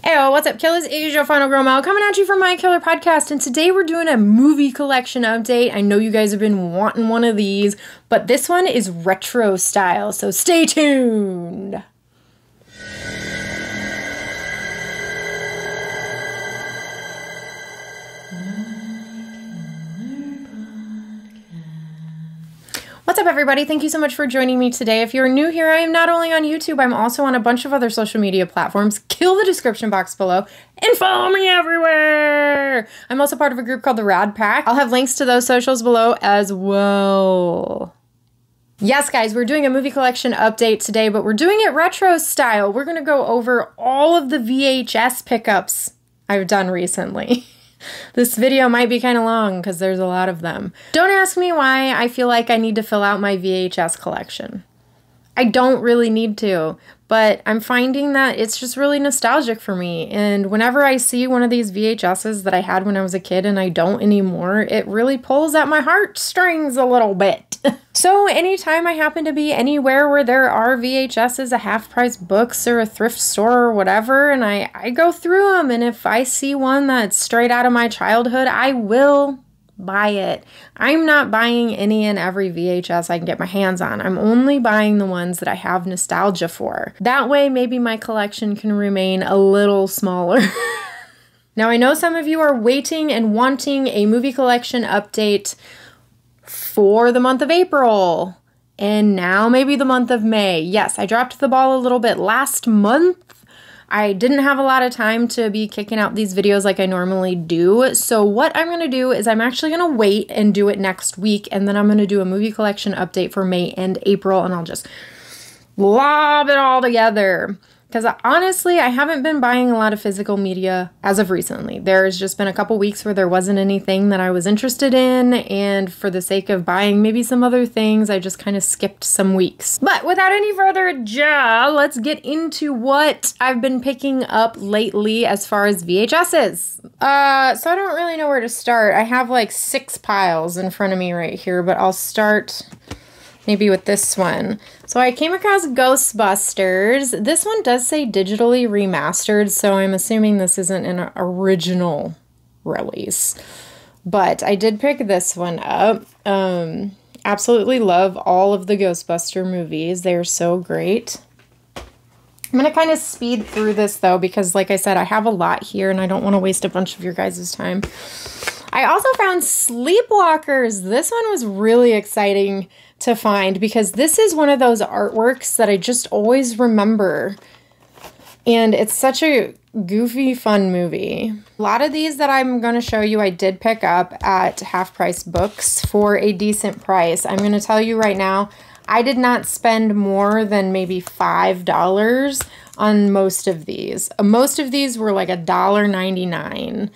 Hey, what's up, Killas? It's your final girl Mel coming at you from my Killer Podcast, and today we're doing a movie collection update. I know you guys have been wanting one of these, but this one is retro style, so stay tuned. What's up, everybody? Thank you so much for joining me today. If you're new here, I am not only on YouTube, I'm also on a bunch of other social media platforms. Kill the description box below and follow me everywhere. I'm also part of a group called the Rad Pack. I'll have links to those socials below as well. Yes, guys, we're doing a movie collection update today, but we're doing it retro style. We're going to go over all of the VHS pickups I've done recently. This video might be kind of long because there's a lot of them. Don't ask me why I feel like I need to fill out my VHS collection. I don't really need to, but I'm finding that it's just really nostalgic for me. And whenever I see one of these VHSs that I had when I was a kid and I don't anymore, it really pulls at my heartstrings a little bit. So anytime I happen to be anywhere where there are VHSs, a half-price books or a thrift store or whatever, and I go through them, and if I see one that's straight out of my childhood, I will buy it. I'm not buying any and every VHS I can get my hands on. I'm only buying the ones that I have nostalgia for. That way, maybe my collection can remain a little smaller. Now, I know some of you are waiting and wanting a movie collection update for the month of April, and now maybe the month of May. Yes, I dropped the ball a little bit last month. I didn't have a lot of time to be kicking out these videos like I normally do, so what I'm going to do is I'm actually going to wait and do it next week, and then I'm going to do a movie collection update for May and April, and I'll just lob it all together. Because honestly, I haven't been buying a lot of physical media as of recently. There's just been a couple weeks where there wasn't anything that I was interested in, and for the sake of buying maybe some other things, I just kind of skipped some weeks. But without any further ado, let's get into what I've been picking up lately as far as VHSs. So I don't really know where to start. I have like 6 piles in front of me right here, but I'll start maybe with this one. So I came across Ghostbusters. This one does say digitally remastered, so I'm assuming this isn't an original release. But I did pick this one up. Absolutely love all of the Ghostbuster movies. They're so great. I'm going to kind of speed through this, though, because like I said, I have a lot here, and I don't want to waste a bunch of your guys' time. I also found Sleepwalkers. This one was really exciting to find because this is one of those artworks that I just always remember. And it's such a goofy, fun movie. A lot of these that I'm going to show you I did pick up at half-price books for a decent price. I'm going to tell you right now, I did not spend more than maybe $5 on most of these. Most of these were like $1.99.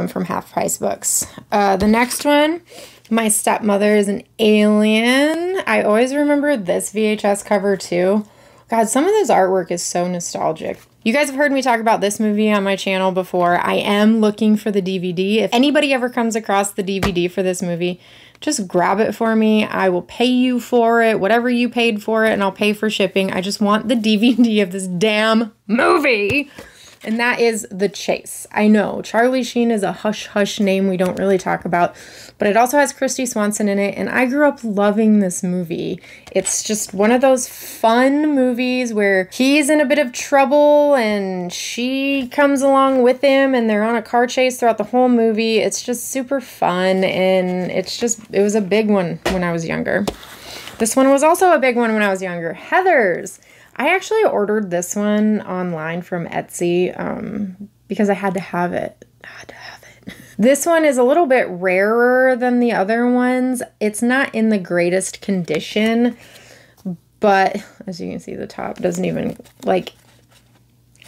From Half Price Books. The next one, My Stepmother is an Alien. I always remember this VHS cover too. God, some of this artwork is so nostalgic. You guys have heard me talk about this movie on my channel before. I am looking for the DVD. If anybody ever comes across the DVD for this movie, just grab it for me. I will pay you for it, whatever you paid for it, and I'll pay for shipping. I just want the DVD of this damn movie. And that is The Chase. I know, Charlie Sheen is a hush-hush name we don't really talk about, but it also has Kristy Swanson in it, and I grew up loving this movie. It's just one of those fun movies where he's in a bit of trouble, and she comes along with him, and they're on a car chase throughout the whole movie. It's just super fun, and it was a big one when I was younger. This one was also a big one when I was younger. Heathers. I actually ordered this one online from Etsy because I had to have it. This one is a little bit rarer than the other ones. It's not in the greatest condition, but as you can see, the top doesn't even, like,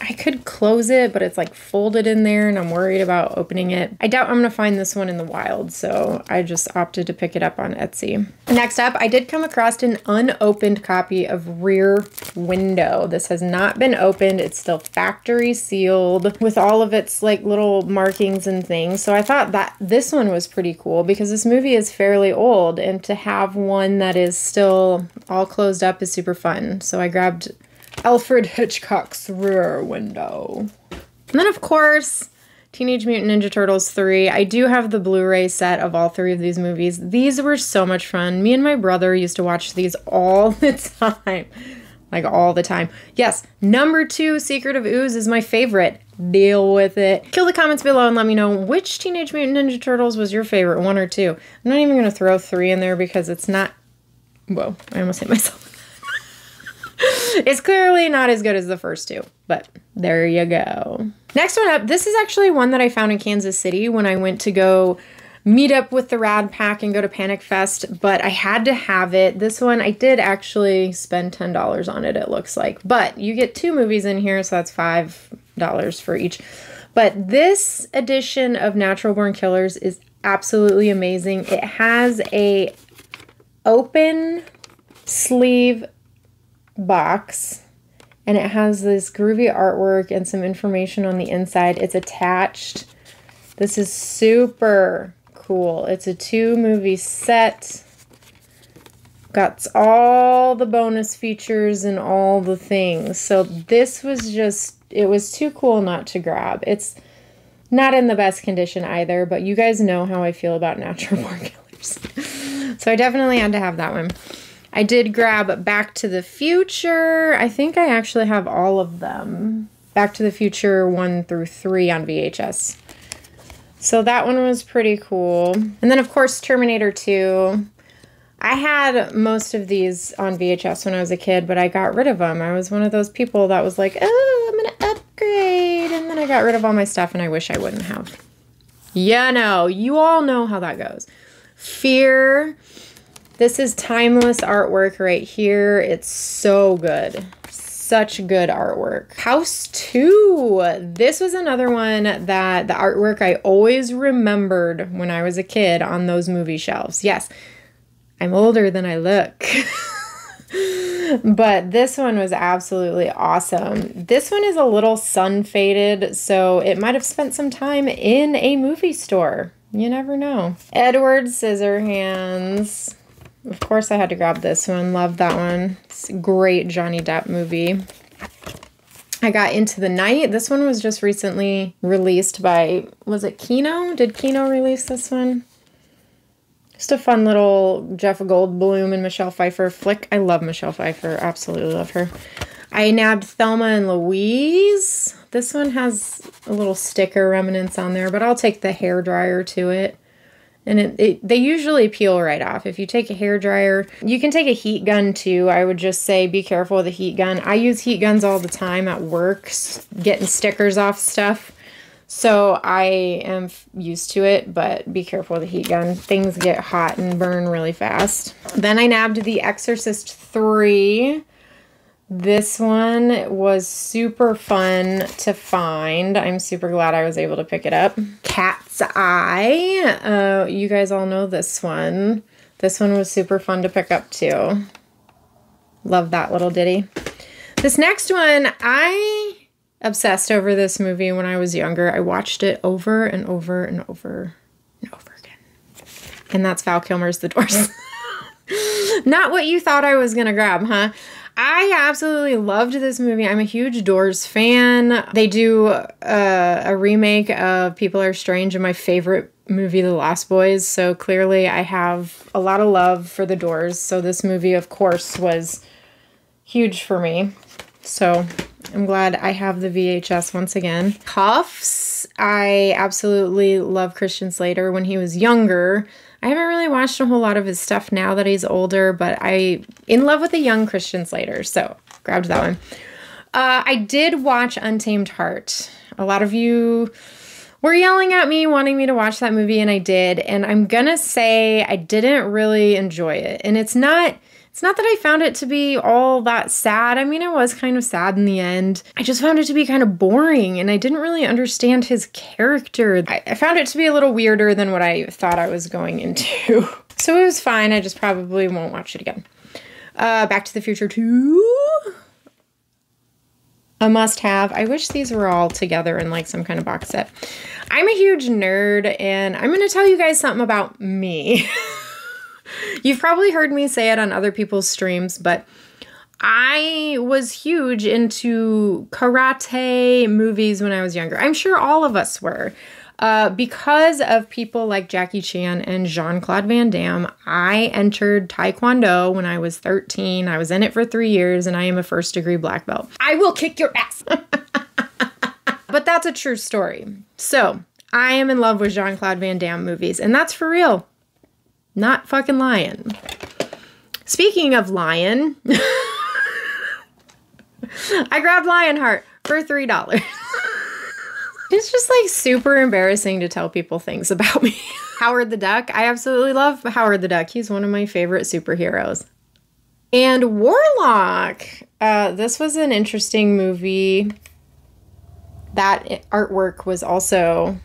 I could close it, but it's like folded in there and I'm worried about opening it. I doubt I'm going to find this one in the wild, so I just opted to pick it up on Etsy. Next up, I did come across an unopened copy of Rear Window. This has not been opened. It's still factory sealed with all of its like little markings and things. So I thought that this one was pretty cool because this movie is fairly old, and to have one that is still all closed up is super fun. So I grabbed Alfred Hitchcock's Rear Window. And then, of course, Teenage Mutant Ninja Turtles 3. I do have the Blu-ray set of all 3 of these movies. These were so much fun. Me and my brother used to watch these all the time. Like, all the time. Yes, number 2, Secret of Ooze, is my favorite. Deal with it. Kill the comments below and let me know which Teenage Mutant Ninja Turtles was your favorite, 1 or 2. I'm not even going to throw 3 in there because it's not... Whoa, I almost hit myself. It's clearly not as good as the first 2, but there you go. Next one up, this is actually one that I found in Kansas City when I went to go meet up with the Rad Pack and go to Panic Fest, but I had to have it. This one, I did actually spend $10 on it, it looks like. But you get 2 movies in here, so that's $5 for each. But this edition of Natural Born Killers is absolutely amazing. It has a open sleeve box, and it has this groovy artwork and some information on the inside. It's attached. This is super cool. It's a 2-movie set. Got all the bonus features and all the things. So this was just, it was too cool not to grab. It's not in the best condition either, but you guys know how I feel about Natural Born Killers. So I definitely had to have that one. I did grab Back to the Future. I think I actually have all of them. Back to the Future 1 through 3 on VHS. So that one was pretty cool. And then, of course, Terminator 2. I had most of these on VHS when I was a kid, but I got rid of them. I was one of those people that was like, oh, I'm going to upgrade. And then I got rid of all my stuff, and I wish I wouldn't have. Yeah, no, you all know how that goes. Fear. This is timeless artwork right here. It's so good. Such good artwork. House 2. This was another one that the artwork I always remembered when I was a kid on those movie shelves. Yes, I'm older than I look. But this one was absolutely awesome. This one is a little sun-faded, so it might have spent some time in a movie store. You never know. Edward Scissorhands. Of course I had to grab this one. Love that one. It's a great Johnny Depp movie. I got Into the Night. This one was just recently released by, was it Kino? Did Kino release this one? Just a fun little Jeff Goldblum and Michelle Pfeiffer flick. I love Michelle Pfeiffer. Absolutely love her. I nabbed Thelma and Louise. This one has a little sticker remnants on there, but I'll take the hairdryer to it. And they usually peel right off. If you take a hairdryer, you can take a heat gun too. I would just say be careful with a heat gun. I use heat guns all the time at work, getting stickers off stuff. So I am used to it, but be careful with a heat gun. Things get hot and burn really fast. Then I nabbed The Exorcist 3. This one was super fun to find. I'm super glad I was able to pick it up. Cat's Eye. You guys all know this one. This one was super fun to pick up too. Love that little ditty. This next one, I obsessed over this movie when I was younger. I watched it over and over and over and over again. And that's Val Kilmer's The Doors. Not what you thought I was gonna grab, huh? I absolutely loved this movie. I'm a huge Doors fan. They do a remake of People Are Strange in my favorite movie, The Lost Boys. So clearly I have a lot of love for the Doors. So this movie, of course, was huge for me. So I'm glad I have the VHS once again. Cuffs. I absolutely love Christian Slater when he was younger. I haven't really watched a whole lot of his stuff now that he's older, but I'm in love with a young Christian Slater, so grabbed that one. I did watch Untamed Heart. A lot of you were yelling at me, wanting me to watch that movie, and I did. And I'm gonna say I didn't really enjoy it. And it's not that I found it to be all that sad. I mean, it was kind of sad in the end. I just found it to be kind of boring, and I didn't really understand his character. I found it to be a little weirder than what I thought I was going into. So it was fine. I just probably won't watch it again. Back to the Future 2. A must-have. I wish these were all together in like some kind of box set. I'm a huge nerd, and I'm going to tell you guys something about me. You've probably heard me say it on other people's streams, but I was huge into karate movies when I was younger. I'm sure all of us were. Because of people like Jackie Chan and Jean-Claude Van Damme, I entered Taekwondo when I was 13. I was in it for 3 years, and I am a first-degree black belt. I will kick your ass! But that's a true story. So, I am in love with Jean-Claude Van Damme movies, and that's for real. Not fucking lying. Speaking of lying, I grabbed Lionheart for $3. It's just like super embarrassing to tell people things about me. Howard the Duck. I absolutely love Howard the Duck. He's one of my favorite superheroes. And Warlock. This was an interesting movie. That artwork was also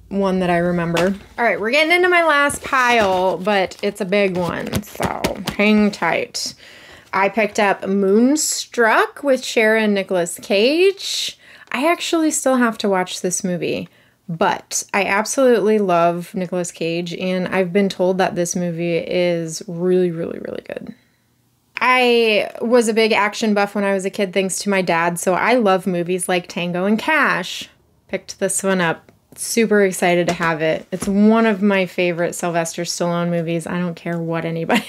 one that I remember. All right, we're getting into my last pile, but it's a big one, so hang tight. I picked up Moonstruck with Cher and Nicolas Cage. I actually still have to watch this movie, but I absolutely love Nicolas Cage, and I've been told that this movie is really, really, really good. I was a big action buff when I was a kid, thanks to my dad, so I love movies like Tango and Cash. Picked this one up. Super excited to have it. It's one of my favorite Sylvester Stallone movies. I don't care what anybody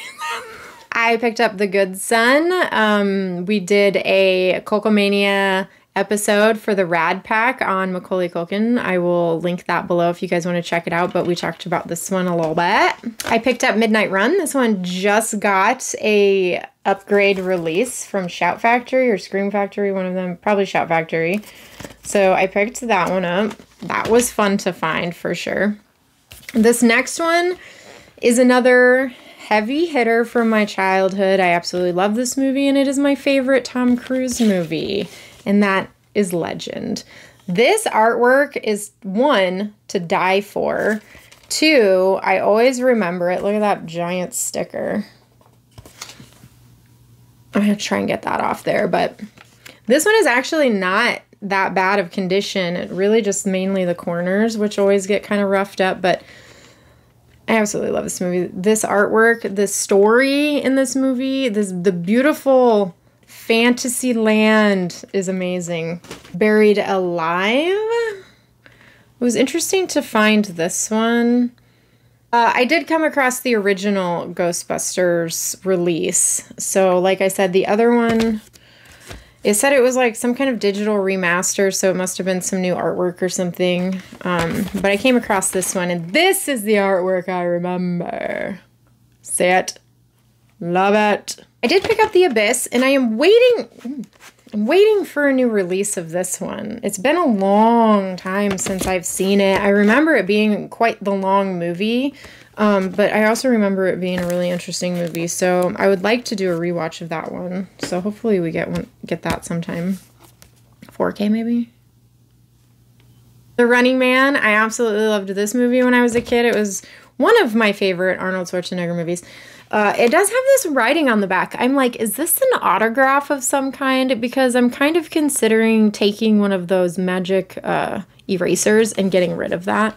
I picked up The Good Son. We did a Culkomania episode for the Rad Pack on Macaulay Culkin. I will link that below if you guys want to check it out, but we talked about this one a little bit. I picked up Midnight Run. This one just got a upgrade release from Shout Factory or Scream Factory, one of them, probably Shout Factory. So I picked that one up. That was fun to find for sure. This next one is another heavy hitter from my childhood. I absolutely love this movie, and it is my favorite Tom Cruise movie, and that is Legend. This artwork is, one, to die for. Two, I always remember it. Look at that giant sticker. I'm going to try and get that off there, but this one is actually not that bad of condition. It really just mainly the corners, which always get kind of roughed up, but I absolutely love this movie. This artwork, the story in this movie, the beautiful fantasy land is amazing. Buried Alive. It was interesting to find this one. I did come across the original Ghostbusters release. So like I said, the other one, it said it was like some kind of digital remaster, so it must have been some new artwork or something. But I came across this one, and this is the artwork I remember. See it? Love it. I did pick up The Abyss, and I'm waiting for a new release of this one. It's been a long time since I've seen it. I remember it being quite the long movie, but I also remember it being a really interesting movie, so I would like to do a rewatch of that one. So hopefully we get that sometime. 4K maybe? The Running Man. I absolutely loved this movie when I was a kid. It was one of my favorite Arnold Schwarzenegger movies. It does have this writing on the back. I'm like, is this an autograph of some kind? Because I'm kind of considering taking one of those magic erasers and getting rid of that.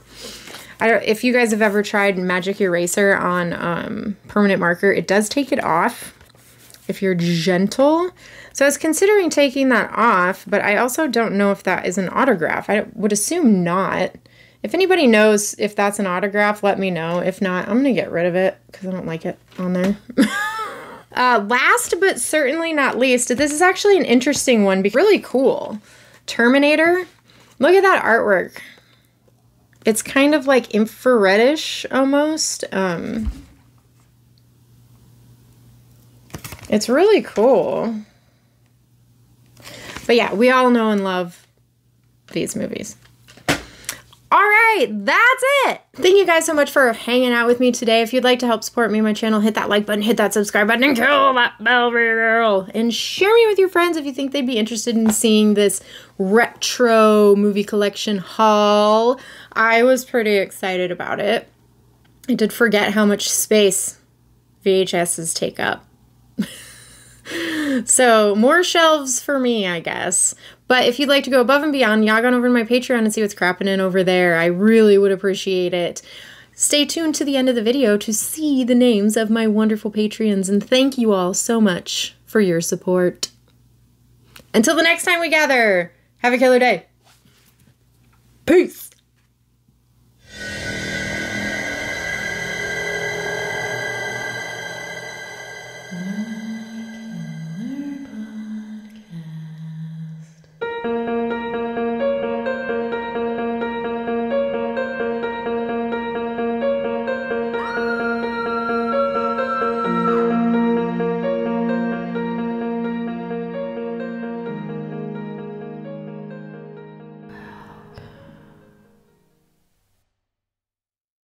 If you guys have ever tried magic eraser on permanent marker, it does take it off if you're gentle. So I was considering taking that off, but I also don't know if that is an autograph. I would assume not. If anybody knows if that's an autograph, let me know. If not, I'm going to get rid of it because I don't like it on there. Last but certainly not least, this is actually an interesting one. Really cool. Terminator. Look at that artwork. It's kind of like infraredish almost. It's really cool. But yeah, we all know and love these movies. All right, that's it. Thank you guys so much for hanging out with me today. If you'd like to help support me and my channel, hit that like button, hit that subscribe button, and kill that bell girl. And share me with your friends if you think they'd be interested in seeing this retro movie collection haul. I was pretty excited about it. I did forget how much space VHSs take up. So more shelves for me, I guess. But if you'd like to go above and beyond, log on over to my Patreon and see what's crapping in over there. I really would appreciate it. Stay tuned to the end of the video to see the names of my wonderful Patreons. And thank you all so much for your support. Until the next time we gather, have a killer day. Peace.